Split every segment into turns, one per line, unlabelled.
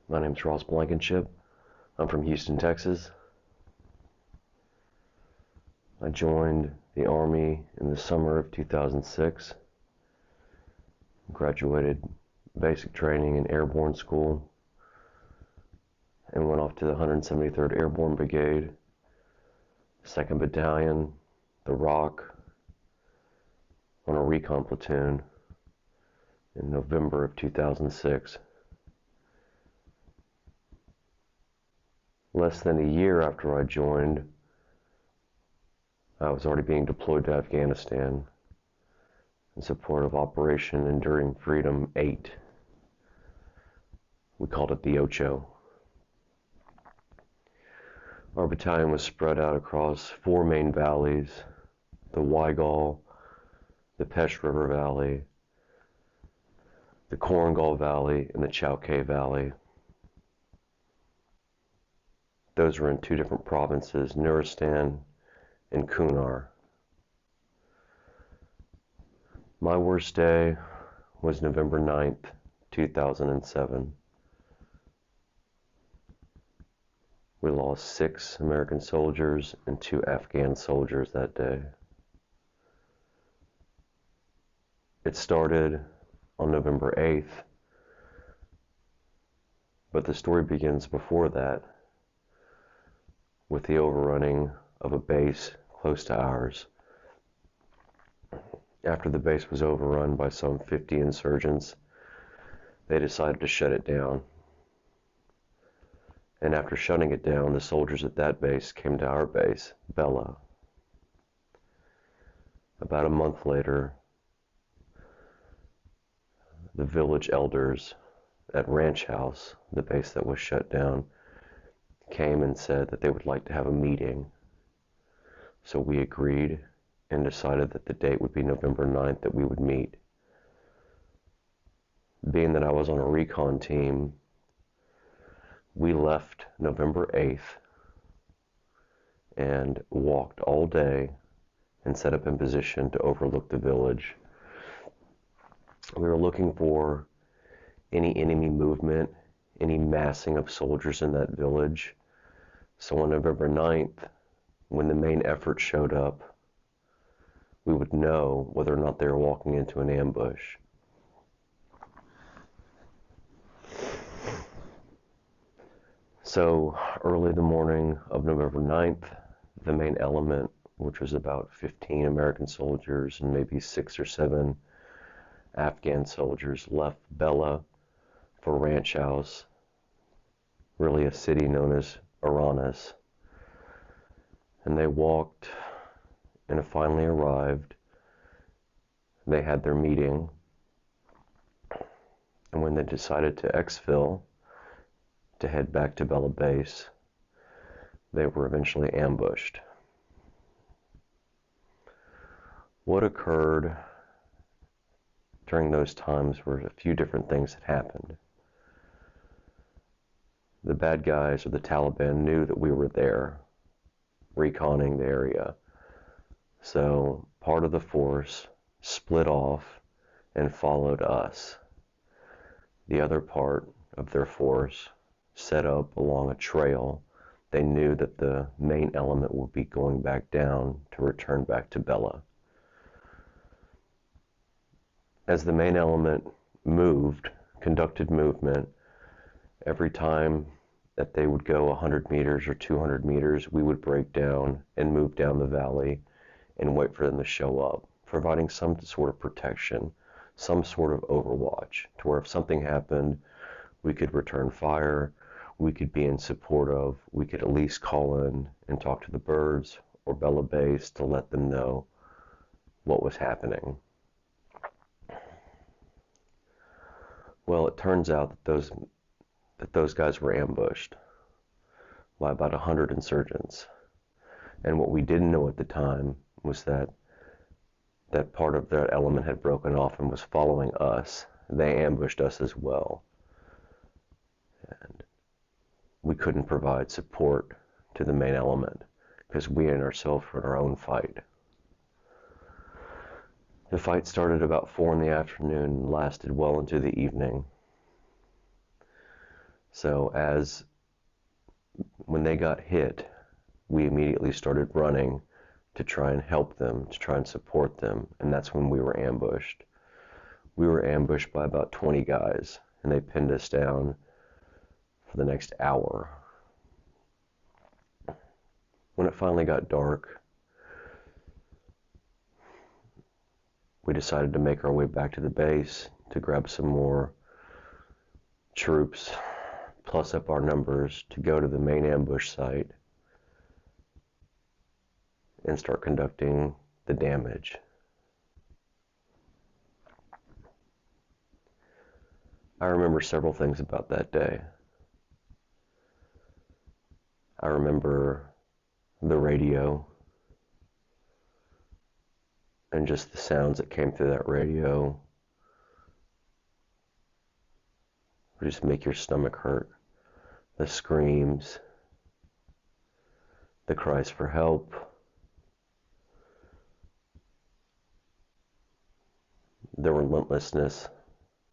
My name's Ross Blankinship. I'm from Houston, Texas. I joined the Army in the summer of 2006, graduated basic training in Airborne School, and went off to the 173rd Airborne Brigade, 2nd Battalion, the Rock, on a recon platoon in November of 2006. Less than a year after I joined, I was already being deployed to Afghanistan in support of Operation Enduring Freedom 8. We called it the Ocho. Our battalion was spread out across 4 main valleys: the Waigal, the Pesh River Valley, the Korengal Valley, and the Chowkay Valley. Those were in 2 different provinces, Nuristan and Kunar. My worst day was November 9th, 2007. We lost 6 American soldiers and 2 Afghan soldiers that day. It started on November 8th, but the story begins before that, with the overrunning of a base close to ours. After the base was overrun by some 50 insurgents, they decided to shut it down. And after shutting it down, the soldiers at that base came to our base, Bella. About a month later, the village elders at Ranch House, the base that was shut down, came and said that they would like to have a meeting. So we agreed and decided that the date would be November 9th that we would meet. Being that I was on a recon team, we left November 8th and walked all day and set up in position to overlook the village. We were looking for any enemy movement, any massing of soldiers in that village. So on November 9th, when the main effort showed up, we would know whether or not they were walking into an ambush. So early the morning of November 9th, the main element, which was about 15 American soldiers and maybe 6 or 7 Afghan soldiers, left Bella for Ranch House, really a city known as Aranas. And they walked and finally arrived. They had their meeting. And when they decided to exfil, to head back to Bella Base, they were eventually ambushed. What occurred during those times were a few different things that happened. The bad guys, or the Taliban, knew that we were there, reconning the area. So part of the force split off and followed us. The other part of their force set up along a trail. They knew that the main element would be going back down to return back to Bella. As the main element moved, conducted movement, every time that they would go 100 meters or 200 meters, we would break down and move down the valley and wait for them to show up, providing some sort of protection, some sort of overwatch, to where if something happened, we could return fire, we could be in support of, we could at least call in and talk to the birds or Bella Base to let them know what was happening. Well, it turns out that those guys were ambushed by about 100 insurgents. And what we didn't know at the time was that part of that element had broken off and was following us. They ambushed us as well. And we couldn't provide support to the main element because we and ourselves were in our own fight. The fight started about 4 in the afternoon and lasted well into the evening. So when they got hit, we immediately started running to try and help them, to try and support them, and that's when we were ambushed. We were ambushed by about 20 guys, and they pinned us down for the next hour. When it finally got dark, we decided to make our way back to the base to grab some more troops, plus up our numbers to go to the main ambush site and start conducting the damage. I remember several things about that day. I remember the radio and just the sounds that came through that radio would just make your stomach hurt. The screams, the cries for help, the relentlessness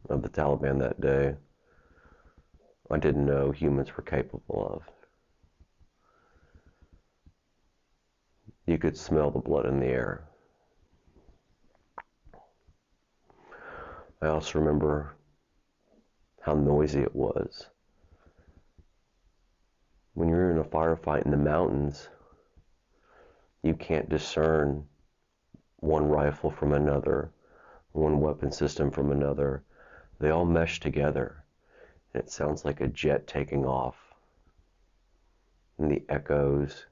of the Taliban that day, I didn't know humans were capable of. You could smell the blood in the air. I also remember how noisy it was. When you're in a firefight in the mountains, you can't discern one rifle from another, one weapon system from another. They all mesh together, and it sounds like a jet taking off. And the echoes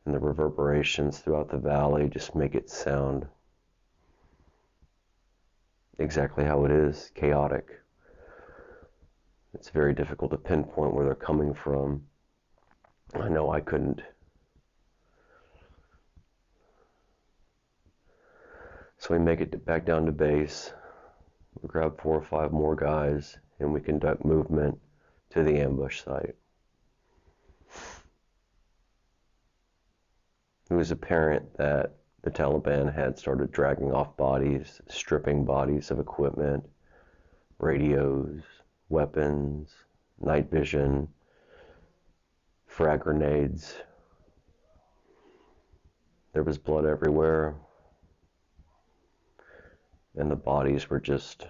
and the reverberations throughout the valley just make it sound exactly how it is, chaotic. It's very difficult to pinpoint where they're coming from. I know I couldn't. So we make it back down to base, we grab 4 or 5 more guys, and we conduct movement to the ambush site. It was apparent that the Taliban had started dragging off bodies, stripping bodies of equipment, radios, weapons, night vision, frag grenades. There was blood everywhere, and the bodies were just,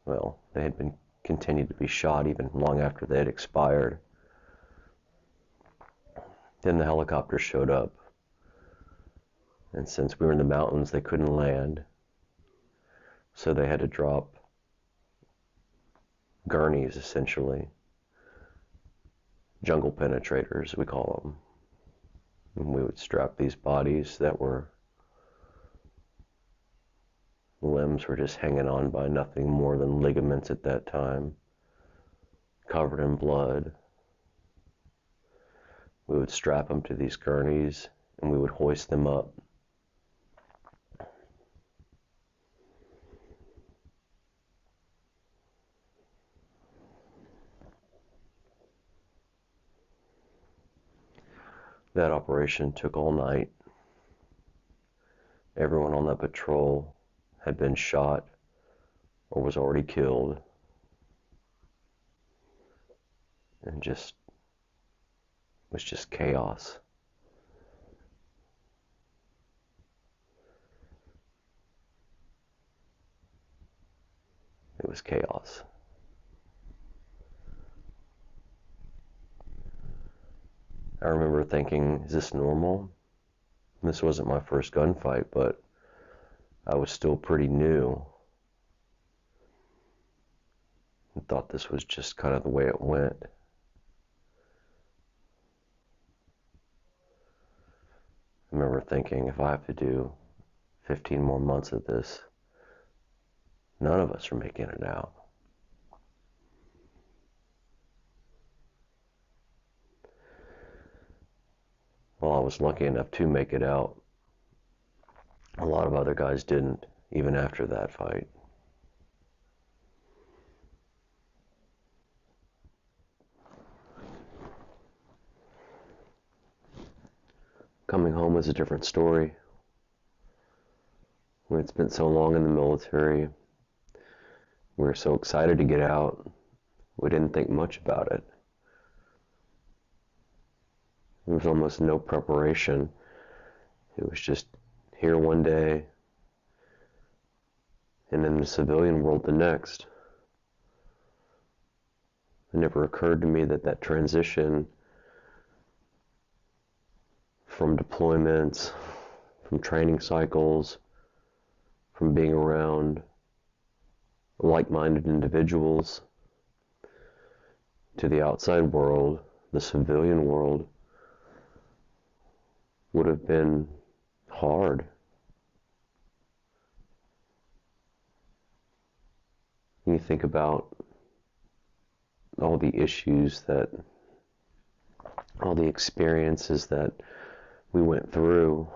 well, they had been continued to be shot even long after they had expired. Then the helicopter showed up, and since we were in the mountains, they couldn't land, so they had to drop gurneys, essentially, jungle penetrators, we call them. And we would strap these bodies that were, limbs were just hanging on by nothing more than ligaments at that time, covered in blood. We would strap them to these gurneys, and we would hoist them up. That operation took all night. Everyone on that patrol had been shot or was already killed. And was just chaos. It was chaos. I remember thinking, is this normal? This wasn't my first gunfight, but I was still pretty new. I thought this was just kind of the way it went. I remember thinking, if I have to do 15 more months of this, none of us are making it out. Well, I was lucky enough to make it out. A lot of other guys didn't, even after that fight. Coming home was a different story. We had spent so long in the military. We were so excited to get out, we didn't think much about it. There was almost no preparation. It was just here one day, and in the civilian world the next. It never occurred to me that that transition from deployments, from training cycles, from being around like-minded individuals, to the outside world, the civilian world, would have been hard. You think about all the issues all the experiences that we went through.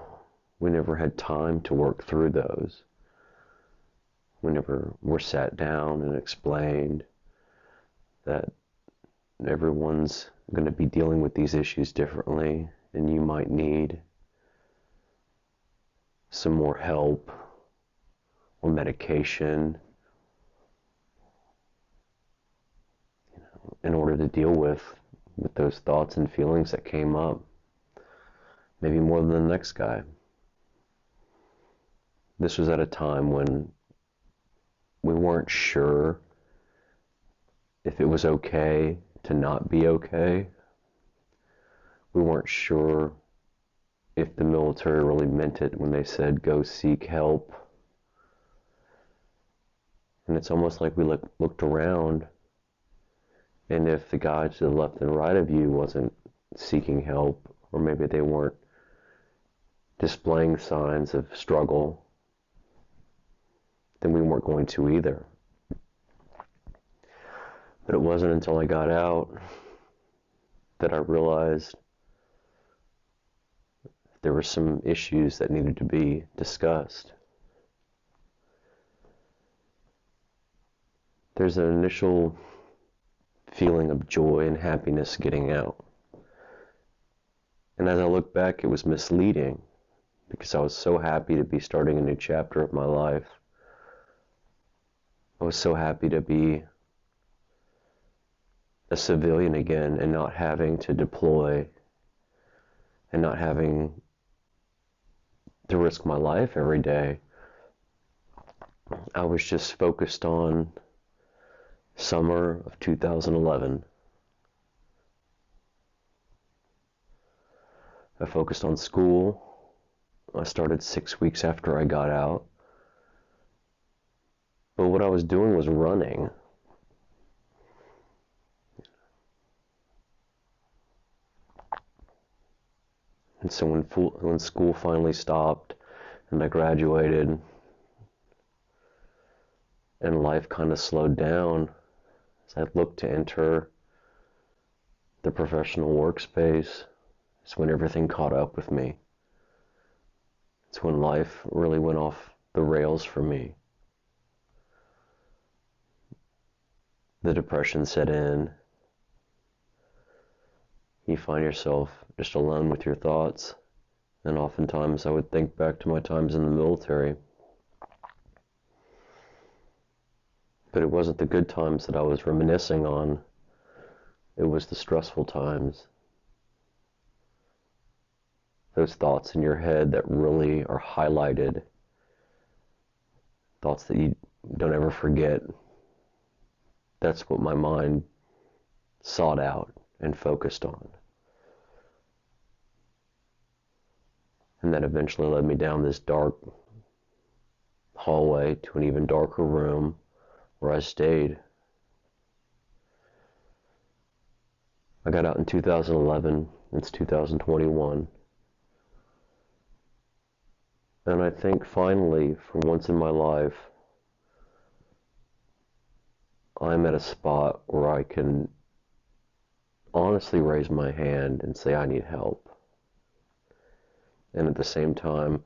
We never had time to work through those. We never were sat down and explained that everyone's going to be dealing with these issues differently, and you might need some more help or medication in order to deal with those thoughts and feelings that came up, maybe more than the next guy. This was at a time when we weren't sure if it was okay to not be okay. We weren't sure if the military really meant it when they said, go seek help. And it's almost like we looked around, and if the guy to the left and right of you wasn't seeking help, or maybe they weren't displaying signs of struggle, then we weren't going to either. But it wasn't until I got out that I realized there were some issues that needed to be discussed. There's an initial feeling of joy and happiness getting out. And as I look back, it was misleading, because I was so happy to be starting a new chapter of my life. I was so happy to be a civilian again and not having to deploy and not having to risk my life every day. I was just focused on summer of 2011. I focused on school. I started 6 weeks after I got out. But what I was doing was running. And so when school finally stopped and I graduated and life kind of slowed down, as I looked to enter the professional workspace, it's when everything caught up with me. It's when life really went off the rails for me. The depression set in. You find yourself just alone with your thoughts. And oftentimes I would think back to my times in the military. But it wasn't the good times that I was reminiscing on. It was the stressful times. Those thoughts in your head that really are highlighted. Thoughts that you don't ever forget. That's what my mind sought out and focused on. And that eventually led me down this dark hallway to an even darker room where I stayed. I got out in 2011. It's 2021. And I think finally, for once in my life, I'm at a spot where I can honestly raise my hand and say I need help. And at the same time,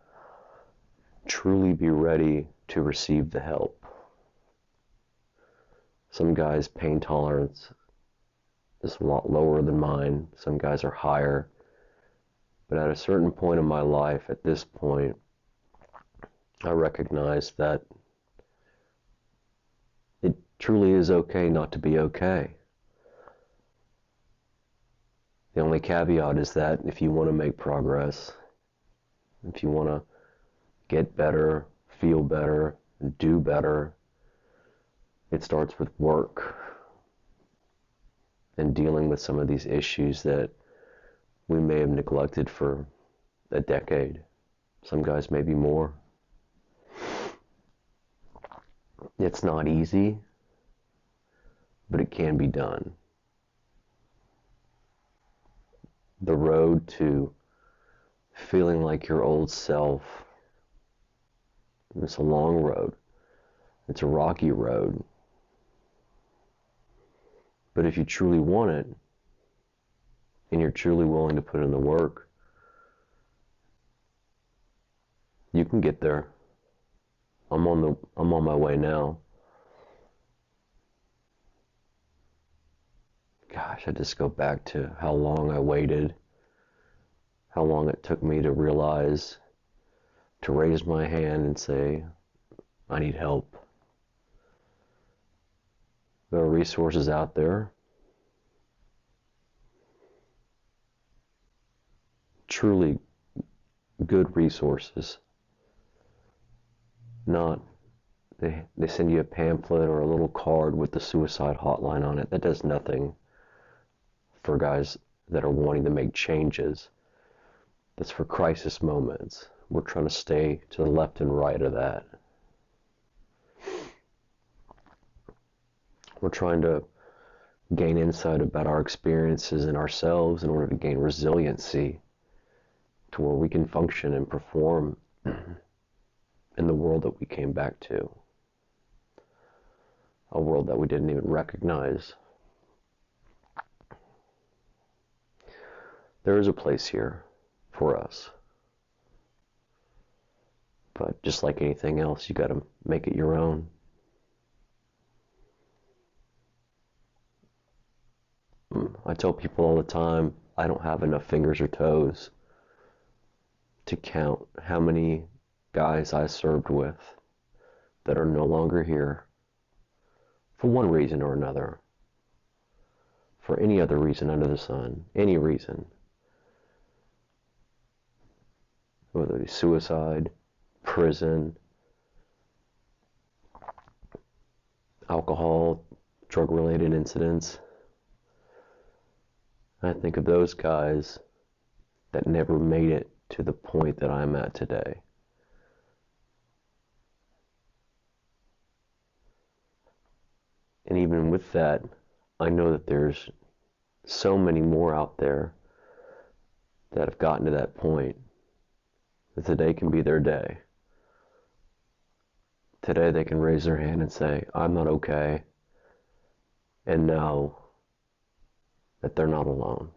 truly be ready to receive the help. Some guys' pain tolerance is a lot lower than mine. Some guys are higher. But at a certain point in my life, at this point, I recognized that truly is okay not to be okay. The only caveat is that if you want to make progress, if you want to get better, feel better, do better, it starts with work and dealing with some of these issues that we may have neglected for a decade. Some guys maybe more. It's not easy, but it can be done. The road to feeling like your old self, it's a long road. It's a rocky road. But if you truly want it, and you're truly willing to put in the work, you can get there. I'm on my way now. Gosh, I just go back to how long I waited, how long it took me to realize, to raise my hand and say, I need help. There are resources out there. Truly good resources. Not, they send you a pamphlet or a little card with the suicide hotline on it. That does nothing for guys that are wanting to make changes. That's for crisis moments. We're trying to stay to the left and right of that. We're trying to gain insight about our experiences and ourselves in order to gain resiliency to where we can function and perform in the world that we came back to. A world that we didn't even recognize. There is a place here for us. But just like anything else, you got to make it your own. I tell people all the time, I don't have enough fingers or toes to count how many guys I served with that are no longer here for one reason or another, for any other reason under the sun, any reason, whether it be suicide, prison, alcohol, drug-related incidents. I think of those guys that never made it to the point that I'm at today. And even with that, I know that there's so many more out there that have gotten to that point, that today can be their day. Today they can raise their hand and say, I'm not okay, and know that they're not alone.